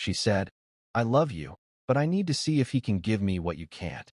She said, "I love you, but I need to see if he can give me what you can't."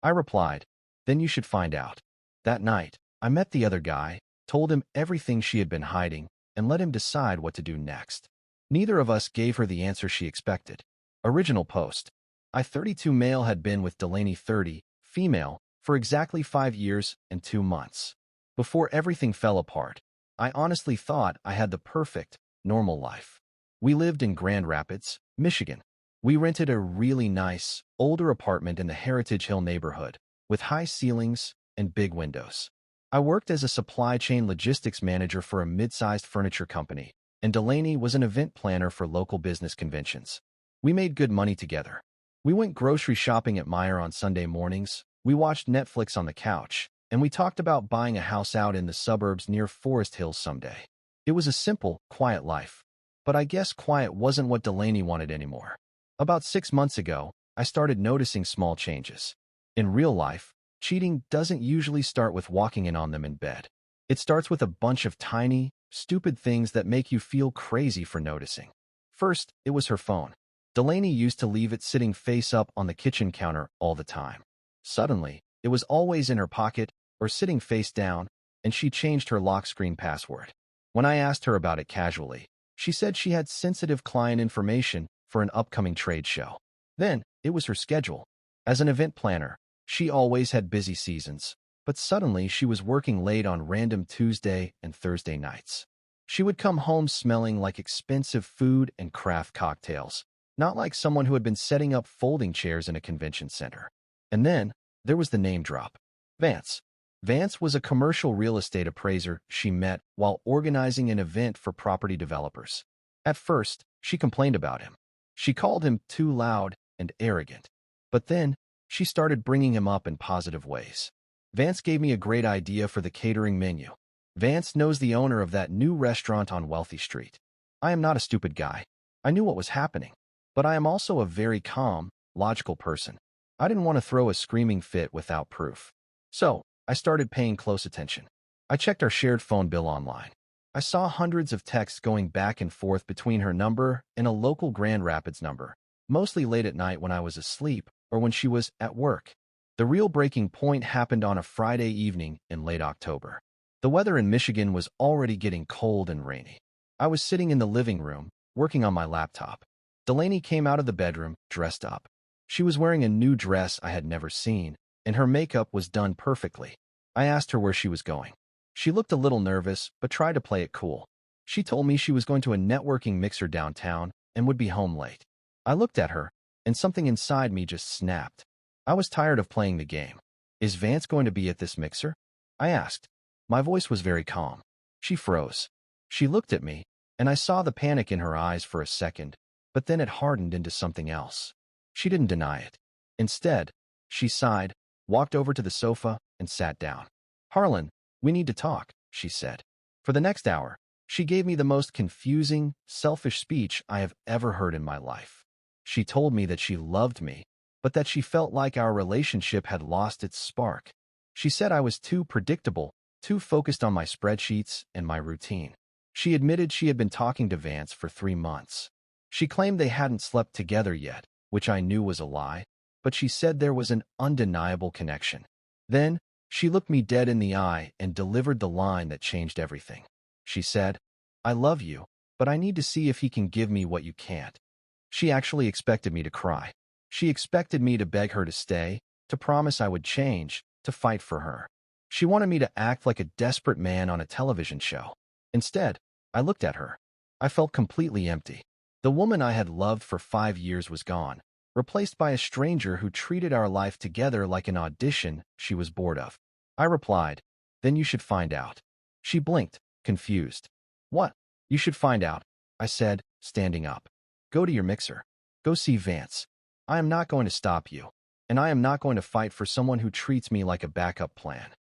I replied, "Then you should find out." That night, I met the other guy, told him everything she had been hiding, and let him decide what to do next. Neither of us gave her the answer she expected. Original post. I 32 male had been with Delaney 30, female, for exactly 5 years and 2 months. Before everything fell apart, I honestly thought I had the perfect, normal life. We lived in Grand Rapids, Michigan. We rented a really nice, older apartment in the Heritage Hill neighborhood, with high ceilings and big windows. I worked as a supply chain logistics manager for a mid-sized furniture company, and Delaney was an event planner for local business conventions. We made good money together. We went grocery shopping at Meijer on Sunday mornings, we watched Netflix on the couch, and we talked about buying a house out in the suburbs near Forest Hills someday. It was a simple, quiet life. But I guess quiet wasn't what Delaney wanted anymore. About 6 months ago, I started noticing small changes. In real life, cheating doesn't usually start with walking in on them in bed. It starts with a bunch of tiny, stupid things that make you feel crazy for noticing. First, it was her phone. Delaney used to leave it sitting face up on the kitchen counter all the time. Suddenly, it was always in her pocket or sitting face down, and she changed her lock screen password. When I asked her about it casually, she said she had sensitive client information for an upcoming trade show. Then, it was her schedule. As an event planner, she always had busy seasons, but suddenly she was working late on random Tuesday and Thursday nights. She would come home smelling like expensive food and craft cocktails, not like someone who had been setting up folding chairs in a convention center. And then, there was the name drop. Vance. Vance was a commercial real estate appraiser she met while organizing an event for property developers. At first, she complained about him. She called him too loud and arrogant. But then, she started bringing him up in positive ways. Vance gave me a great idea for the catering menu. Vance knows the owner of that new restaurant on Wealthy Street. I am not a stupid guy. I knew what was happening. But I am also a very calm, logical person. I didn't want to throw a screaming fit without proof. So, I started paying close attention. I checked our shared phone bill online. I saw hundreds of texts going back and forth between her number and a local Grand Rapids number, mostly late at night when I was asleep or when she was at work. The real breaking point happened on a Friday evening in late October. The weather in Michigan was already getting cold and rainy. I was sitting in the living room, working on my laptop. Delaney came out of the bedroom, dressed up. She was wearing a new dress I had never seen, and her makeup was done perfectly. I asked her where she was going. She looked a little nervous, but tried to play it cool. She told me she was going to a networking mixer downtown and would be home late. I looked at her, and something inside me just snapped. I was tired of playing the game. Is Vance going to be at this mixer? I asked. My voice was very calm. She froze. She looked at me, and I saw the panic in her eyes for a second, but then it hardened into something else. She didn't deny it. Instead, she sighed, walked over to the sofa, and sat down. "Harlan, we need to talk," she said. For the next hour, she gave me the most confusing, selfish speech I have ever heard in my life. She told me that she loved me, but that she felt like our relationship had lost its spark. She said I was too predictable, too focused on my spreadsheets and my routine. She admitted she had been talking to Vance for 3 months. She claimed they hadn't slept together yet, which I knew was a lie, but she said there was an undeniable connection. Then, she looked me dead in the eye and delivered the line that changed everything. She said, "I love you, but I need to see if he can give me what you can't." She actually expected me to cry. She expected me to beg her to stay, to promise I would change, to fight for her. She wanted me to act like a desperate man on a television show. Instead, I looked at her. I felt completely empty. The woman I had loved for 5 years was gone, replaced by a stranger who treated our life together like an audition she was bored of. I replied, "Then you should find out." She blinked, confused. "What? You should find out," I said, standing up. "Go to your mixer. Go see Vance. I am not going to stop you, and I am not going to fight for someone who treats me like a backup plan."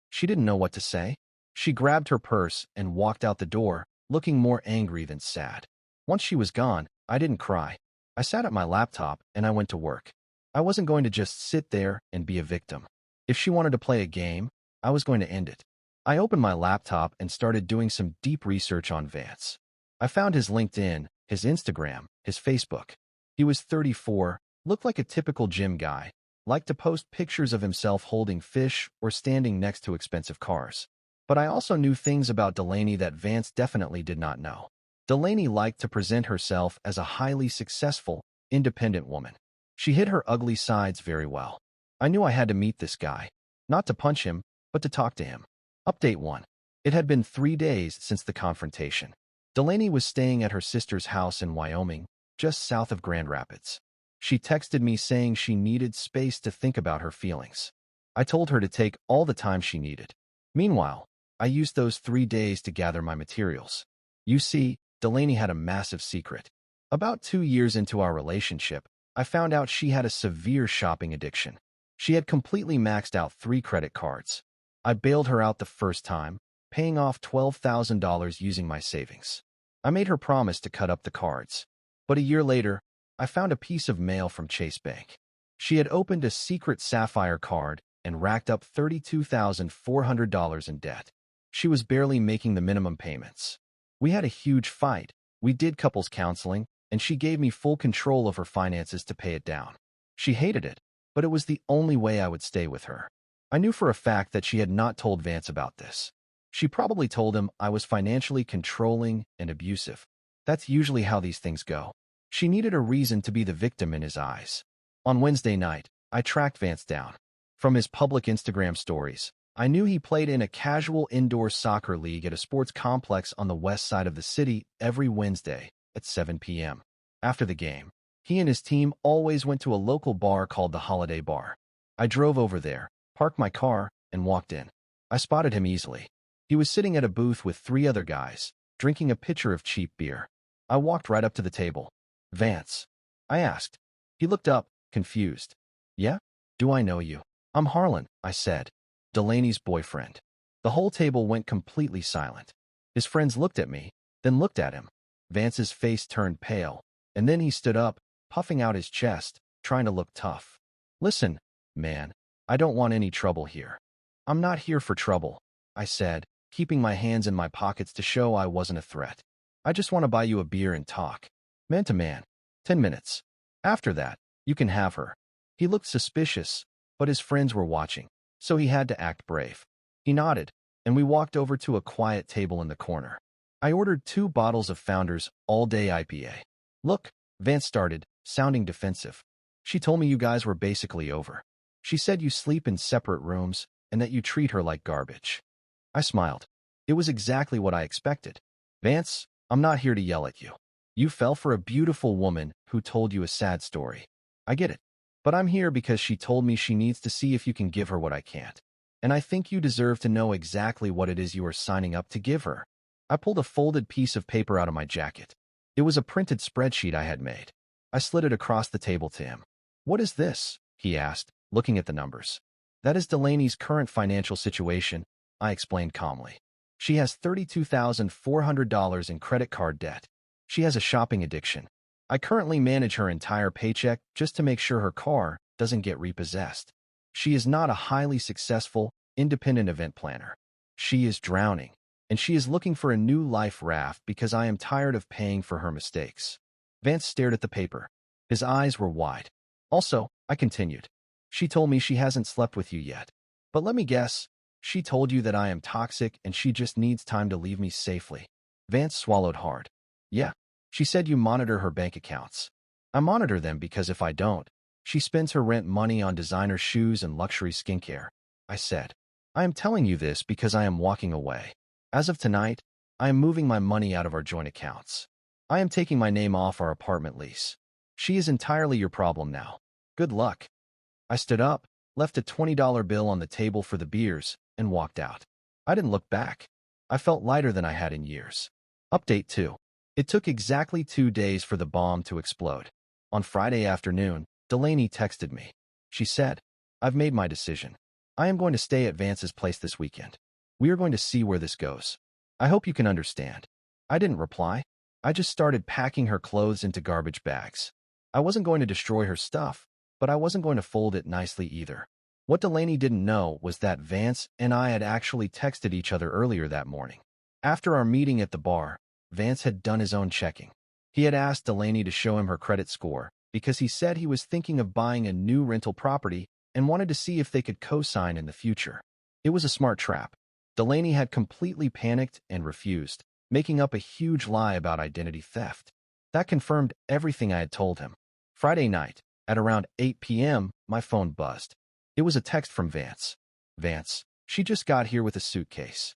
She didn't know what to say. She grabbed her purse and walked out the door, looking more angry than sad. Once she was gone, I didn't cry. I sat at my laptop and I went to work. I wasn't going to just sit there and be a victim. If she wanted to play a game, I was going to end it. I opened my laptop and started doing some deep research on Vance. I found his LinkedIn, his Instagram, his Facebook. He was 34, looked like a typical gym guy, liked to post pictures of himself holding fish or standing next to expensive cars. But I also knew things about Delaney that Vance definitely did not know. Delaney liked to present herself as a highly successful, independent woman. She hid her ugly sides very well. I knew I had to meet this guy, not to punch him, but to talk to him. Update 1. It had been 3 days since the confrontation. Delaney was staying at her sister's house in Wyoming, just south of Grand Rapids. She texted me saying she needed space to think about her feelings. I told her to take all the time she needed. Meanwhile, I used those 3 days to gather my materials. You see, Delaney had a massive secret. About 2 years into our relationship, I found out she had a severe shopping addiction. She had completely maxed out 3 credit cards. I bailed her out the first time, paying off $12,000 using my savings. I made her promise to cut up the cards. But a year later, I found a piece of mail from Chase Bank. She had opened a secret Sapphire card and racked up $32,400 in debt. She was barely making the minimum payments. We had a huge fight. We did couples counseling, and she gave me full control of her finances to pay it down. She hated it, but it was the only way I would stay with her. I knew for a fact that she had not told Vance about this. She probably told him I was financially controlling and abusive. That's usually how these things go. She needed a reason to be the victim in his eyes. On Wednesday night, I tracked Vance down. From his public Instagram stories, I knew he played in a casual indoor soccer league at a sports complex on the west side of the city every Wednesday at 7 p.m. After the game, he and his team always went to a local bar called the Holiday Bar. I drove over there, parked my car, and walked in. I spotted him easily. He was sitting at a booth with 3 other guys, drinking a pitcher of cheap beer. I walked right up to the table. "Vance?" I asked. He looked up, confused. "Yeah? Do I know you?" "I'm Harlan," I said. "Delaney's boyfriend." The whole table went completely silent. His friends looked at me, then looked at him. Vance's face turned pale, and then he stood up, puffing out his chest, trying to look tough. "Listen, man, I don't want any trouble here." "I'm not here for trouble," I said, keeping my hands in my pockets to show I wasn't a threat. "I just want to buy you a beer and talk. Man to man. 10 minutes. After that, you can have her." He looked suspicious, but his friends were watching, so he had to act brave. He nodded, and we walked over to a quiet table in the corner. I ordered 2 bottles of Founders All-Day IPA. "Look," Vance started, sounding defensive. "She told me you guys were basically over. She said you sleep in separate rooms and that you treat her like garbage." I smiled. It was exactly what I expected. "Vance, I'm not here to yell at you. You fell for a beautiful woman who told you a sad story. I get it. But I'm here because she told me she needs to see if you can give her what I can't. And I think you deserve to know exactly what it is you are signing up to give her." I pulled a folded piece of paper out of my jacket. It was a printed spreadsheet I had made. I slid it across the table to him. "What is this?" he asked, looking at the numbers. "That is Delaney's current financial situation," I explained calmly. "She has $32,400 in credit card debt. She has a shopping addiction. I currently manage her entire paycheck just to make sure her car doesn't get repossessed. She is not a highly successful, independent event planner. She is drowning, and she is looking for a new life raft because I am tired of paying for her mistakes." Vance stared at the paper. His eyes were wide. "Also," I continued, "she told me she hasn't slept with you yet. But let me guess, she told you that I am toxic and she just needs time to leave me safely." Vance swallowed hard. "Yeah. She said you monitor her bank accounts." "I monitor them because if I don't, she spends her rent money on designer shoes and luxury skincare," I said. "I am telling you this because I am walking away. As of tonight, I am moving my money out of our joint accounts. I am taking my name off our apartment lease. She is entirely your problem now. Good luck." I stood up, left a $20 bill on the table for the beers, and walked out. I didn't look back. I felt lighter than I had in years. Update 2. It took exactly 2 days for the bomb to explode. On Friday afternoon, Delaney texted me. She said, "I've made my decision. I am going to stay at Vance's place this weekend. We are going to see where this goes. I hope you can understand." I didn't reply. I just started packing her clothes into garbage bags. I wasn't going to destroy her stuff, but I wasn't going to fold it nicely either. What Delaney didn't know was that Vance and I had actually texted each other earlier that morning. After our meeting at the bar, Vance had done his own checking. He had asked Delaney to show him her credit score, because he said he was thinking of buying a new rental property and wanted to see if they could co-sign in the future. It was a smart trap. Delaney had completely panicked and refused, making up a huge lie about identity theft. That confirmed everything I had told him. Friday night, at around 8 p.m., my phone buzzed. It was a text from Vance. Vance, she just got here with a suitcase.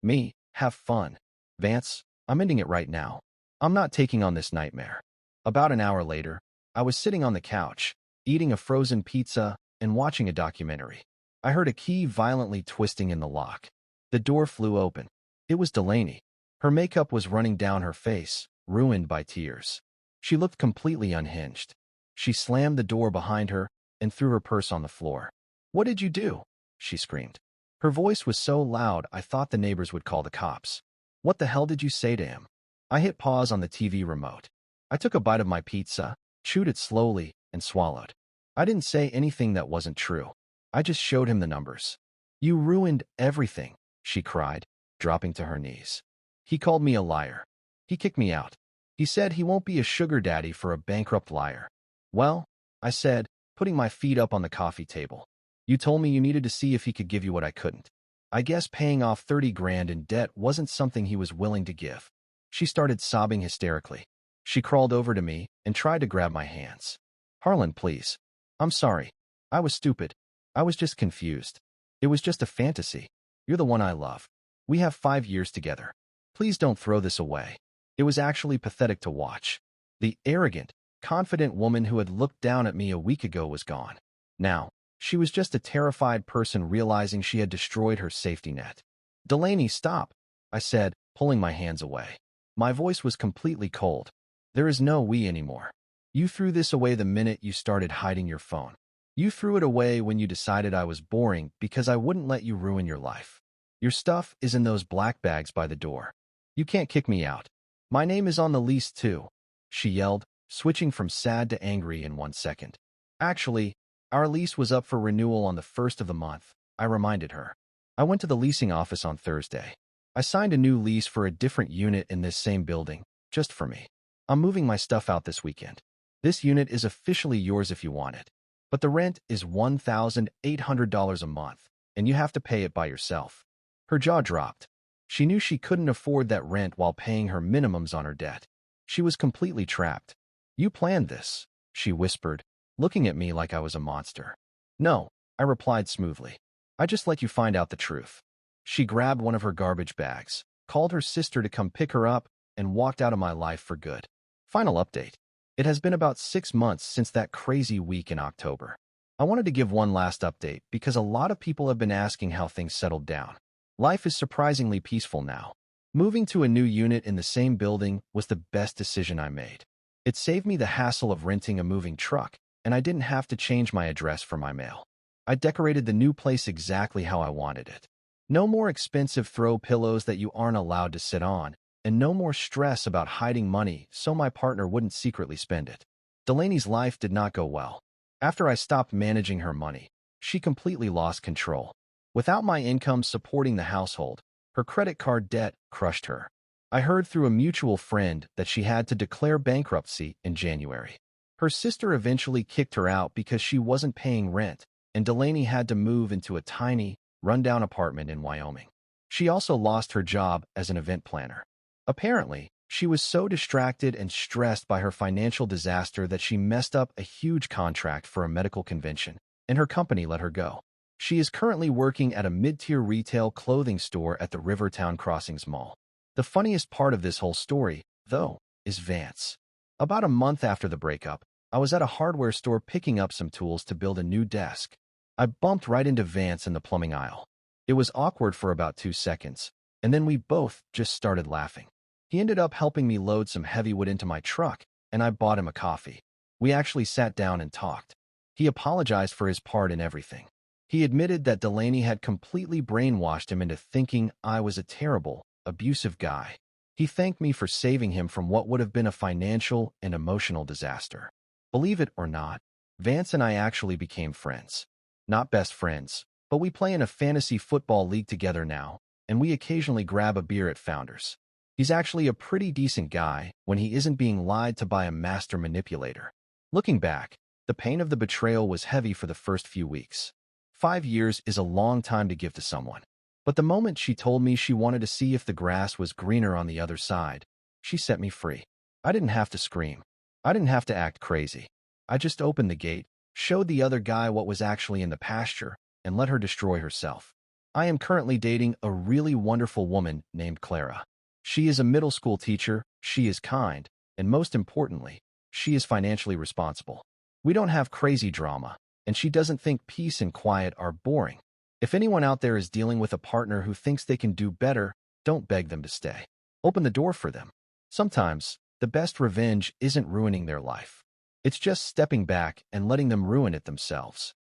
Me, have fun. Vance, I'm ending it right now. I'm not taking on this nightmare. About an hour later, I was sitting on the couch, eating a frozen pizza and watching a documentary. I heard a key violently twisting in the lock. The door flew open. It was Delaney. Her makeup was running down her face, ruined by tears. She looked completely unhinged. She slammed the door behind her and threw her purse on the floor. "What did you do?" she screamed. Her voice was so loud I thought the neighbors would call the cops. "What the hell did you say to him?" I hit pause on the TV remote. I took a bite of my pizza, chewed it slowly, and swallowed. I didn't say anything that wasn't true. I just showed him the numbers. "You ruined everything," she cried, dropping to her knees. "He called me a liar. He kicked me out. He said he won't be a sugar daddy for a bankrupt liar." "Well," I said, putting my feet up on the coffee table, "you told me you needed to see if he could give you what I couldn't. I guess paying off 30 grand in debt wasn't something he was willing to give." She started sobbing hysterically. She crawled over to me and tried to grab my hands. "Harlan, please. I'm sorry. I was stupid. I was just confused. It was just a fantasy. You're the one I love. We have 5 years together. Please don't throw this away." It was actually pathetic to watch. The arrogant, confident woman who had looked down at me a week ago was gone. Now, she was just a terrified person realizing she had destroyed her safety net. "Delaney, stop," I said, pulling my hands away. My voice was completely cold. "There is no we anymore. You threw this away the minute you started hiding your phone. You threw it away when you decided I was boring because I wouldn't let you ruin your life. Your stuff is in those black bags by the door. You can't kick me out. My name is on the lease too," she yelled, switching from sad to angry in 1 second. "Actually, our lease was up for renewal on the 1st of the month," I reminded her. "I went to the leasing office on Thursday. I signed a new lease for a different unit in this same building, just for me. I'm moving my stuff out this weekend. This unit is officially yours if you want it. But the rent is $1,800 a month, and you have to pay it by yourself." Her jaw dropped. She knew she couldn't afford that rent while paying her minimums on her debt. She was completely trapped. "You planned this," she whispered, looking at me like I was a monster. "No," I replied smoothly. "I just let you find out the truth." She grabbed one of her garbage bags, called her sister to come pick her up, and walked out of my life for good. Final update. It has been about 6 months since that crazy week in October. I wanted to give one last update because a lot of people have been asking how things settled down. Life is surprisingly peaceful now. Moving to a new unit in the same building was the best decision I made. It saved me the hassle of renting a moving truck, and I didn't have to change my address for my mail. I decorated the new place exactly how I wanted it. No more expensive throw pillows that you aren't allowed to sit on, and no more stress about hiding money so my partner wouldn't secretly spend it. Delaney's life did not go well. After I stopped managing her money, she completely lost control. Without my income supporting the household, her credit card debt crushed her. I heard through a mutual friend that she had to declare bankruptcy in January. Her sister eventually kicked her out because she wasn't paying rent, and Delaney had to move into a tiny, rundown apartment in Wyoming. She also lost her job as an event planner. Apparently, she was so distracted and stressed by her financial disaster that she messed up a huge contract for a medical convention, and her company let her go. She is currently working at a mid-tier retail clothing store at the Rivertown Crossings Mall. The funniest part of this whole story, though, is Vance. About a month after the breakup, I was at a hardware store picking up some tools to build a new desk. I bumped right into Vance in the plumbing aisle. It was awkward for about 2 seconds, and then we both just started laughing. He ended up helping me load some heavy wood into my truck, and I bought him a coffee. We actually sat down and talked. He apologized for his part in everything. He admitted that Delaney had completely brainwashed him into thinking I was a terrible, abusive guy. He thanked me for saving him from what would have been a financial and emotional disaster. Believe it or not, Vance and I actually became friends. Not best friends, but we play in a fantasy football league together now, and we occasionally grab a beer at Founders. He's actually a pretty decent guy when he isn't being lied to by a master manipulator. Looking back, the pain of the betrayal was heavy for the first few weeks. 5 years is a long time to give to someone. But the moment she told me she wanted to see if the grass was greener on the other side, she set me free. I didn't have to scream. I didn't have to act crazy. I just opened the gate, showed the other guy what was actually in the pasture, and let her destroy herself. I am currently dating a really wonderful woman named Clara. She is a middle school teacher, she is kind, and most importantly, she is financially responsible. We don't have crazy drama, and she doesn't think peace and quiet are boring. If anyone out there is dealing with a partner who thinks they can do better, don't beg them to stay. Open the door for them. Sometimes, the best revenge isn't ruining their life. It's just stepping back and letting them ruin it themselves.